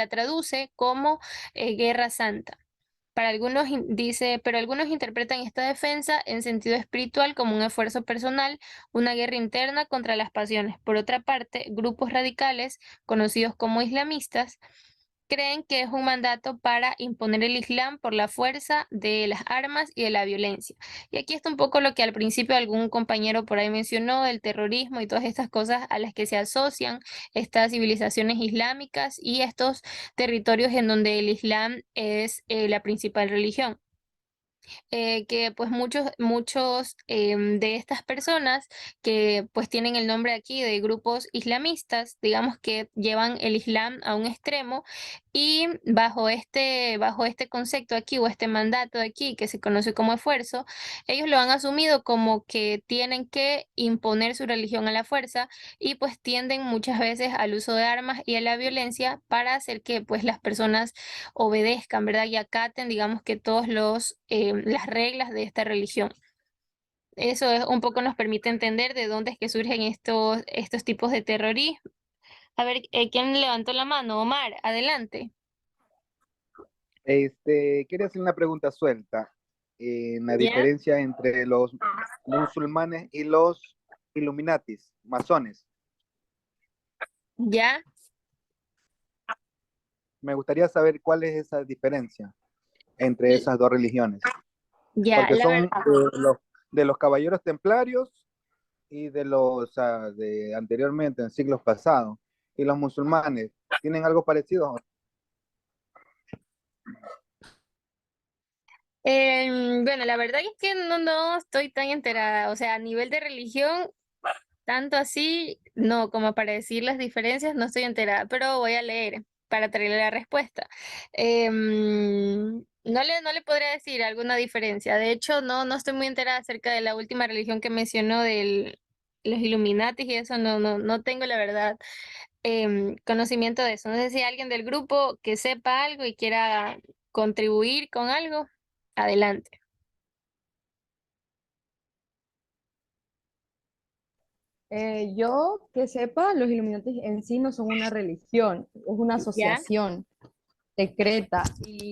A: traduce como guerra santa. Para algunos dice, pero algunos interpretan esta defensa en sentido espiritual como un esfuerzo personal, una guerra interna contra las pasiones. Por otra parte, grupos radicales, conocidos como islamistas, creen que es un mandato para imponer el Islam por la fuerza de las armas y de la violencia. Y aquí está un poco lo que al principio algún compañero por ahí mencionó, del terrorismo y todas estas cosas a las que se asocian estas civilizaciones islámicas y estos territorios en donde el Islam es la principal religión. que pues muchos de estas personas que pues tienen el nombre aquí de grupos islamistas, digamos que llevan el Islam a un extremo y bajo este concepto aquí o este mandato aquí que se conoce como esfuerzo, ellos lo han asumido como que tienen que imponer su religión a la fuerza y pues tienden muchas veces al uso de armas y a la violencia para hacer que pues las personas obedezcan, ¿verdad? Y acaten, digamos que las reglas de esta religión. Eso es, un poco nos permite entender de dónde es que surgen estos tipos de terrorismo. A ver, ¿quién levantó la mano? Omar, adelante.
B: Quería hacer una pregunta suelta. La
A: ¿Ya?
B: diferencia entre los musulmanes y los Illuminatis, masones.
A: ¿Ya?
B: Me gustaría saber cuál es esa diferencia entre esas dos religiones.
A: Ya,
B: Porque
A: la
B: son
A: verdad.
B: de los caballeros templarios y de los de anteriormente, en siglos pasados. Y los musulmanes, ¿tienen algo parecido?
A: Bueno, la verdad es que no estoy tan enterada. O sea, a nivel de religión, tanto así, no, como para decir las diferencias, no estoy enterada, pero voy a leer para traerle la respuesta. No le podría decir alguna diferencia. De hecho, no estoy muy enterada acerca de la última religión que mencionó los Illuminatis y eso, no tengo la verdad conocimiento de eso. No sé si hay alguien del grupo que sepa algo y quiera contribuir con algo, adelante.
E: Yo que sepa, los Illuminati en sí no son una religión, es una
A: ¿Ya?
E: asociación secreta y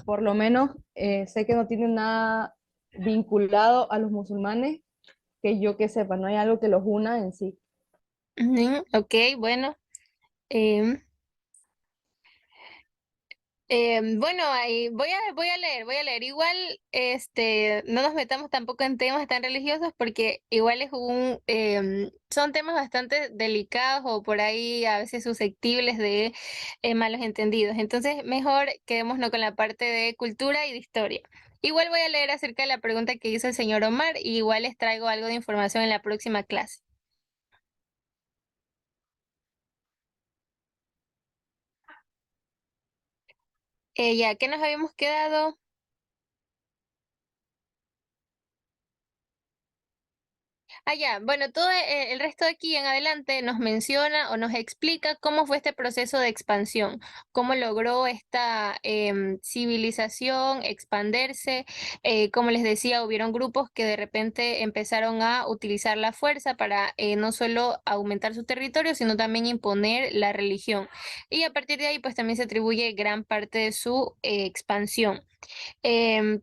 E: por lo menos sé que no tienen nada vinculado a los musulmanes que yo que sepa, no hay algo que los una en sí.
A: Ujú, ok, bueno. em, bueno, ahí voy a leer. Igual, no nos metamos tampoco en temas tan religiosos porque igual son temas bastante delicados o por ahí a veces susceptibles de malos entendidos. Entonces, mejor quedémonos con la parte de cultura y de historia. Igual voy a leer acerca de la pregunta que hizo el señor Omar y igual les traigo algo de información en la próxima clase. Ya, ¿qué nos habíamos quedado? Ya, bueno, todo el resto de aquí en adelante nos menciona o nos explica cómo fue este proceso de expansión, cómo logró esta civilización expandirse. Como les decía, hubieron grupos que de repente empezaron a utilizar la fuerza para no solo aumentar su territorio, sino también imponer la religión. Y a partir de ahí, pues también se atribuye gran parte de su expansión. Em,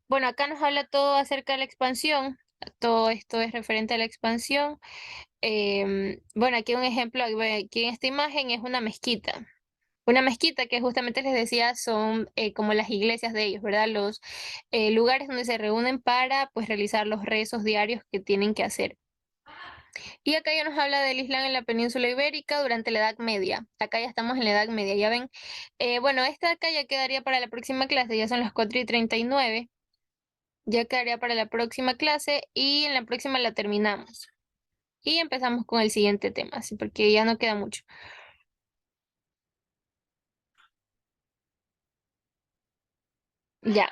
A: bueno, acá nos habla todo acerca de la expansión. Todo esto es referente a la expansión. Bueno, aquí un ejemplo, aquí en esta imagen es una mezquita. Una mezquita que justamente les decía son como las iglesias de ellos, ¿verdad? Los lugares donde se reúnen para pues realizar los rezos diarios que tienen que hacer. Y acá ya nos habla del Islam en la península ibérica durante la Edad Media. Acá ya estamos en la Edad Media, ya ven. Bueno, esta acá ya quedaría para la próxima clase, ya son las 4:39. Ya quedaría para la próxima clase y en la próxima la terminamos. Y empezamos con el siguiente tema, sí, porque ya no queda mucho. Ya.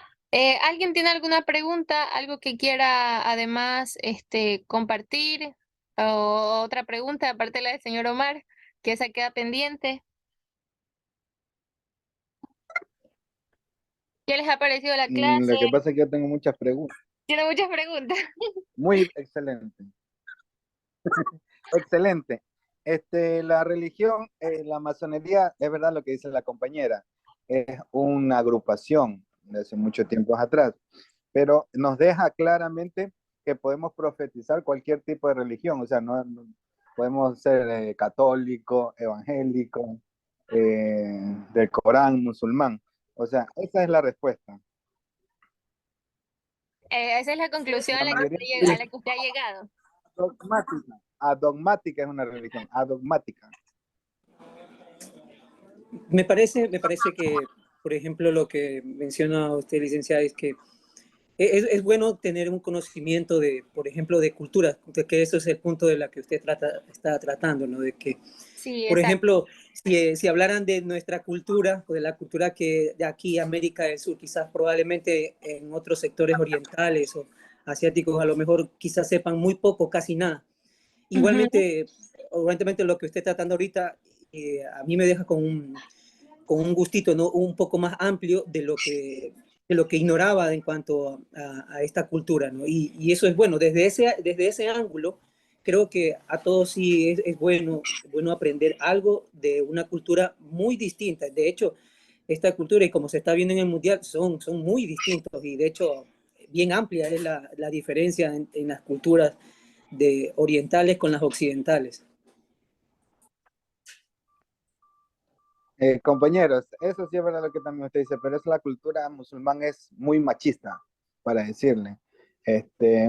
A: ¿Alguien tiene alguna pregunta, algo que quiera además compartir? ¿O otra pregunta aparte de la del señor Omar, que esa queda pendiente? ¿Qué les ha parecido la clase?
B: Lo que pasa es que yo tengo muchas preguntas.
A: Tiene muchas preguntas.
B: Muy excelente. Excelente. La religión, la masonería, es verdad lo que dice la compañera, es una agrupación de hace muchos tiempos atrás, pero nos deja claramente que podemos profetizar cualquier tipo de religión, o sea, podemos ser católico, evangélico, del Corán, musulmán, o sea, esa es la respuesta.
A: Esa es la conclusión a
B: La
A: la que
B: mayoría
A: usted, a la que usted ha llegado.
B: dogmática, adogmática es una religión, adogmática.
C: Me parece que, por ejemplo, lo que menciona usted, licenciada, es que Es bueno tener un conocimiento de, por ejemplo, de cultura, de que eso es el punto de la que usted está tratando, ¿no? De que,
A: Sí,
C: por
A: exacto.
C: ejemplo, si hablaran de nuestra cultura, o de la cultura que de aquí, América del Sur, quizás probablemente en otros sectores orientales o asiáticos, a lo mejor quizás sepan muy poco, casi nada.
A: Ujú.
C: Igualmente, obviamente lo que usted está tratando ahorita, a mí me deja con un gustito, ¿no? Un poco más amplio de lo que ignoraba en cuanto a esta cultura, ¿no? Y eso es bueno, desde ese ángulo, creo que a todos sí es bueno aprender algo de una cultura muy distinta. De hecho, esta cultura, y como se está viendo en el Mundial, son muy distintos y de hecho bien amplia es la diferencia en las culturas de orientales con las occidentales.
B: Compañeros, eso sí es verdad lo que también usted dice, pero es la cultura musulmán es muy machista, para decirle.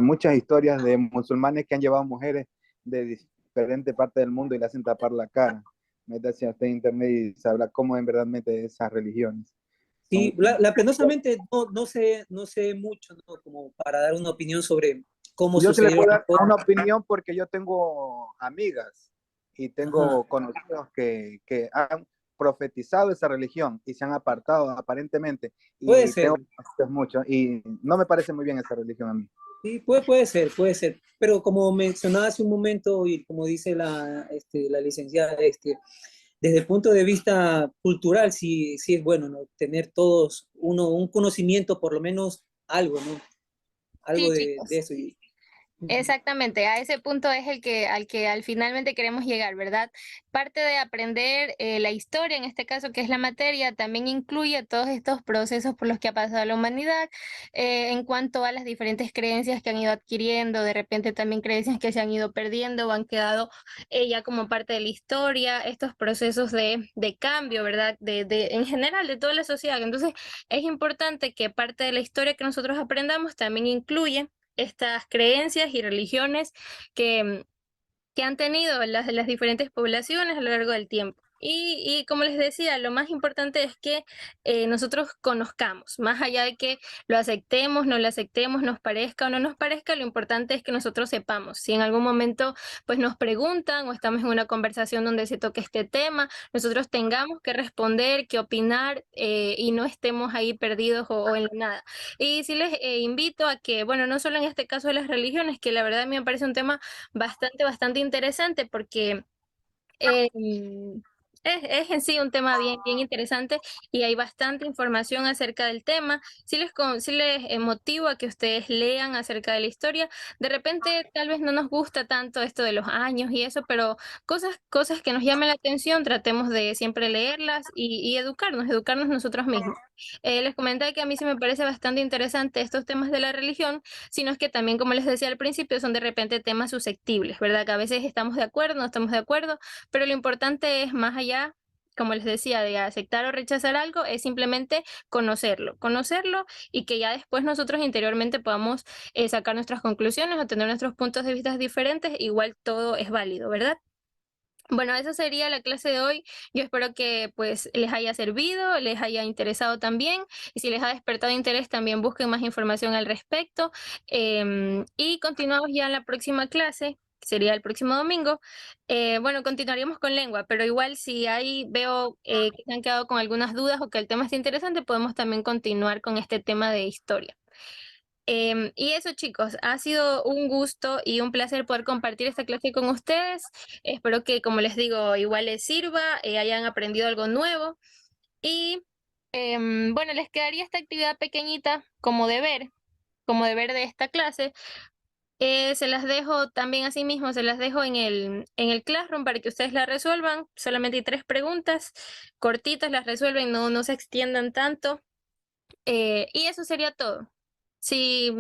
B: Muchas historias de musulmanes que han llevado mujeres de diferentes partes del mundo y le hacen tapar la cara. Métase a usted en internet y sabrá cómo en verdad esas religiones. Son,
C: Sí, penosamente no sé mucho, ¿no? Como para dar una opinión sobre cómo
B: yo sí le
C: sucedieron
B: puedo
C: las
B: dar
C: cosas.
B: una opinión porque yo tengo amigas y
C: Ajá.
B: tengo conocidos que han profetizado esa religión y se han apartado aparentemente
C: Puede
B: y tengo
C: ser,
B: conocidos muchos y no me parece muy bien esa religión a mí.
C: sí, puede ser. Pero como mencionaba hace un momento y como dice la licenciada, desde el punto de vista cultural, sí es bueno, ¿no? Tener todos un conocimiento, por lo menos algo, ¿no? Algo
A: Sí,
C: de
A: chicos.
C: eso.
A: Exactamente, a ese punto es al que al finalmente queremos llegar, ¿verdad? Parte de aprender la historia, en este caso que es la materia, también incluye todos estos procesos por los que ha pasado la humanidad, en cuanto a las diferentes creencias que han ido adquiriendo, de repente también creencias que se han ido perdiendo o han quedado ya como parte de la historia, estos procesos de cambio, ¿verdad? En general de toda la sociedad. Entonces, es importante que parte de la historia que nosotros aprendamos también incluye estas creencias y religiones que, que han tenido las diferentes poblaciones a lo largo del tiempo. Y como les decía, lo más importante es que nosotros conozcamos, más allá de que lo aceptemos, no lo aceptemos, nos parezca o no nos parezca, lo importante es que nosotros sepamos. Si en algún momento pues nos preguntan o estamos en una conversación donde se toque este tema, nosotros tengamos que responder, que opinar y no estemos ahí perdidos o en la nada. Y sí les invito a que, bueno, no solo en este caso de las religiones, que la verdad a mí me parece un tema bastante interesante porque eh, es en sí un tema bien interesante y hay bastante información acerca del tema. Sí les motivo a que ustedes lean acerca de la historia. De repente, tal vez no nos gusta tanto esto de los años y eso, pero cosas que nos llamen la atención, tratemos de siempre leerlas y educarnos nosotros mismos. Les comenté que a mí sí me parece bastante interesante estos temas de la religión, sino es que también, como les decía al principio, son de repente temas susceptibles, ¿verdad? Que a veces estamos de acuerdo, no estamos de acuerdo, pero lo importante es más allá, como les decía, de aceptar o rechazar algo, es simplemente conocerlo y que ya después nosotros interiormente podamos sacar nuestras conclusiones o tener nuestros puntos de vista diferentes, igual todo es válido, ¿verdad? Bueno, esa sería la clase de hoy. Yo espero que pues les haya servido, les haya interesado también y si les ha despertado interés también busquen más información al respecto. Y continuamos ya en la próxima clase, que sería el próximo domingo. Bueno, continuaríamos con lengua, pero igual si ahí veo que se han quedado con algunas dudas o que el tema está interesante, podemos también continuar con este tema de historia. Y eso, chicos, ha sido un gusto y un placer poder compartir esta clase con ustedes. Espero que, como les digo, igual les sirva, hayan aprendido algo nuevo. Y bueno, les quedaría esta actividad pequeñita como deber de esta clase. Se las dejo también así mismo, se las dejo en el Classroom para que ustedes la resuelvan. Solamente hay 3 preguntas, cortitas las resuelven, no se extiendan tanto. Y eso sería todo. Sí,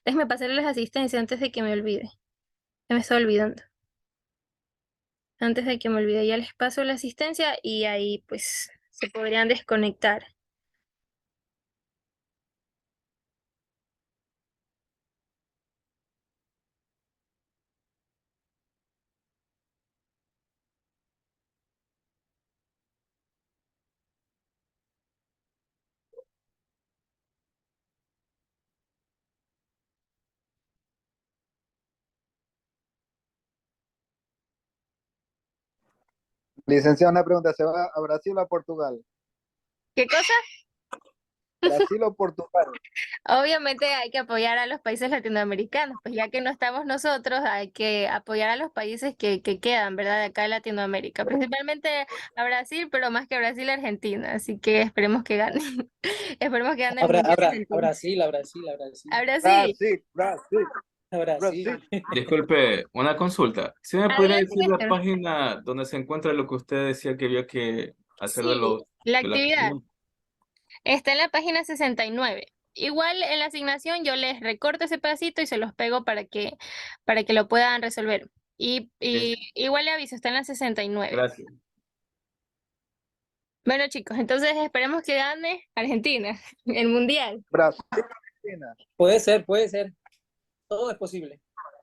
A: déjeme pasarle las asistencias antes de que me olvide. Ya me estoy olvidando. Antes de que me olvide, ya les paso la asistencia y ahí pues se podrían desconectar.
B: Licenciada, una pregunta, ¿se va a Brasil o a Portugal?
A: ¿Qué cosa?
B: ¿Brasil o Portugal?
A: Obviamente hay que apoyar a los países latinoamericanos, pues ya que no estamos nosotros, hay que apoyar a los países que quedan, ¿verdad? De acá de Latinoamérica, principalmente a Brasil, pero más que a Brasil, a Argentina, así que esperemos que gane. Esperemos que gane el Mundial
C: A
A: Argentina.
C: Brasil, a Brasil, a Brasil,
A: A Brasil,
B: Brasil,
C: a Brasil.
B: Brasil.
D: Disculpe, una consulta. ¿Sí me podría
A: adelante,
D: decir la
A: Néstor.
D: página donde se encuentra lo que usted decía que había que hacer de
A: Sí, la
D: de la
A: actividad
D: actividad?
A: está en la página 69. Igual en la asignación yo les recorto ese pedacito y se los pego para que lo puedan resolver. Y igual le aviso, está en la 69.
D: Gracias.
A: Bueno, chicos, entonces esperemos que gane Argentina, el Mundial.
B: Brasil, Argentina.
C: Puede ser, puede ser. Todo es posible.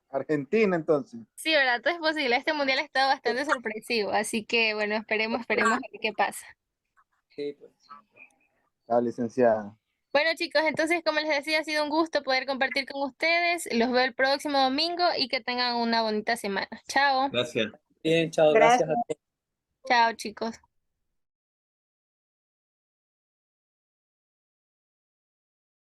B: Argentina, entonces.
A: Sí, ¿verdad? Todo es posible. Este Mundial ha estado bastante sorpresivo, así que bueno, esperemos a ver qué pasa.
C: Sí, pues.
B: La licenciada.
A: Bueno, chicos, entonces, como les decía, ha sido un gusto poder compartir con ustedes. Los veo el próximo domingo y que tengan una bonita semana. Chao.
D: Gracias.
C: Bien, chao, gracias a
A: Chao, chicos.